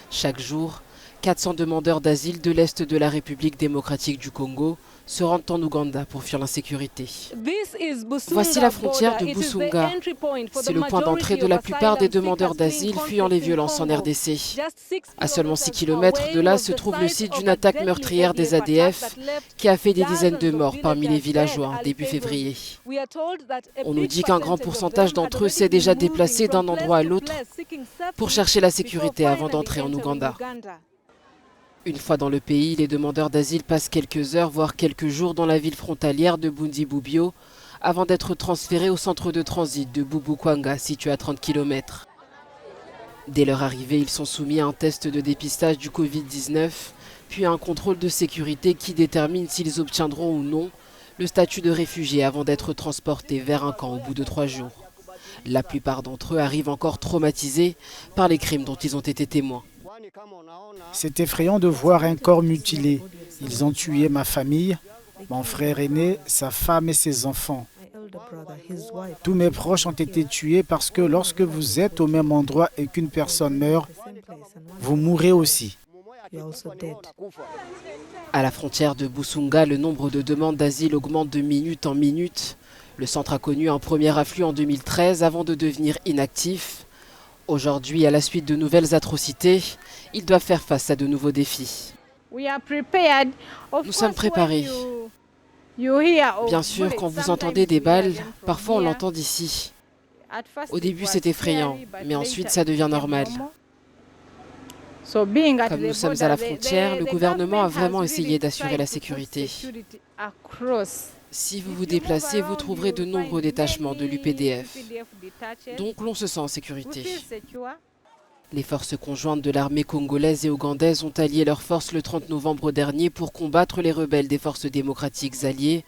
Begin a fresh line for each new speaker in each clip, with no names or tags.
Chaque jour, 400 demandeurs d'asile de l'Est de la République démocratique du Congo se rendent en Ouganda pour fuir l'insécurité. Voici la frontière de Busunga. C'est le point d'entrée de la plupart des demandeurs d'asile fuyant les violences en RDC. À seulement 6 km de là se trouve le site d'une attaque meurtrière des ADF qui a fait des dizaines de morts parmi les villageois début février. On nous dit qu'un grand pourcentage d'entre eux s'est déjà déplacé d'un endroit à l'autre pour chercher la sécurité avant d'entrer en Ouganda. Une fois dans le pays, les demandeurs d'asile passent quelques heures, voire quelques jours dans la ville frontalière de Bundi-Bubio avant d'être transférés au centre de transit de Bubukwanga, situé à 30 km. Dès leur arrivée, ils sont soumis à un test de dépistage du Covid-19, puis à un contrôle de sécurité qui détermine s'ils obtiendront ou non le statut de réfugié avant d'être transportés vers un camp au bout de 3 jours. La plupart d'entre eux arrivent encore traumatisés par les crimes dont ils ont été témoins.
C'est effrayant de voir un corps mutilé. Ils ont tué ma famille, mon frère aîné, sa femme et ses enfants. Tous mes proches ont été tués parce que lorsque vous êtes au même endroit et qu'une personne meurt, vous mourrez aussi.
À la frontière de Busunga, le nombre de demandes d'asile augmente de minute en minute. Le centre a connu un premier afflux en 2013 avant de devenir inactif. Aujourd'hui, à la suite de nouvelles atrocités, ils doivent faire face à de nouveaux défis. Nous sommes préparés. Bien sûr, quand vous entendez des balles, parfois on l'entend d'ici. Au début, c'est effrayant, mais ensuite ça devient normal. Comme nous sommes à la frontière, le gouvernement a vraiment essayé d'assurer la sécurité. Si vous vous déplacez, vous trouverez de nombreux détachements de l'UPDF. Donc l'on se sent en sécurité. Les forces conjointes de l'armée congolaise et ougandaise ont allié leurs forces le 30 novembre dernier pour combattre les rebelles des forces démocratiques alliées.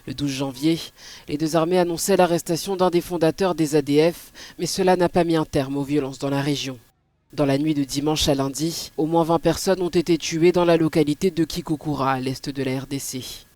Le 12 janvier, les deux armées annonçaient l'arrestation d'un des fondateurs des ADF, mais cela n'a pas mis un terme aux violences dans la région. Dans la nuit de dimanche à lundi, au moins 20 personnes ont été tuées dans la localité de Kikokura, à l'est de la RDC.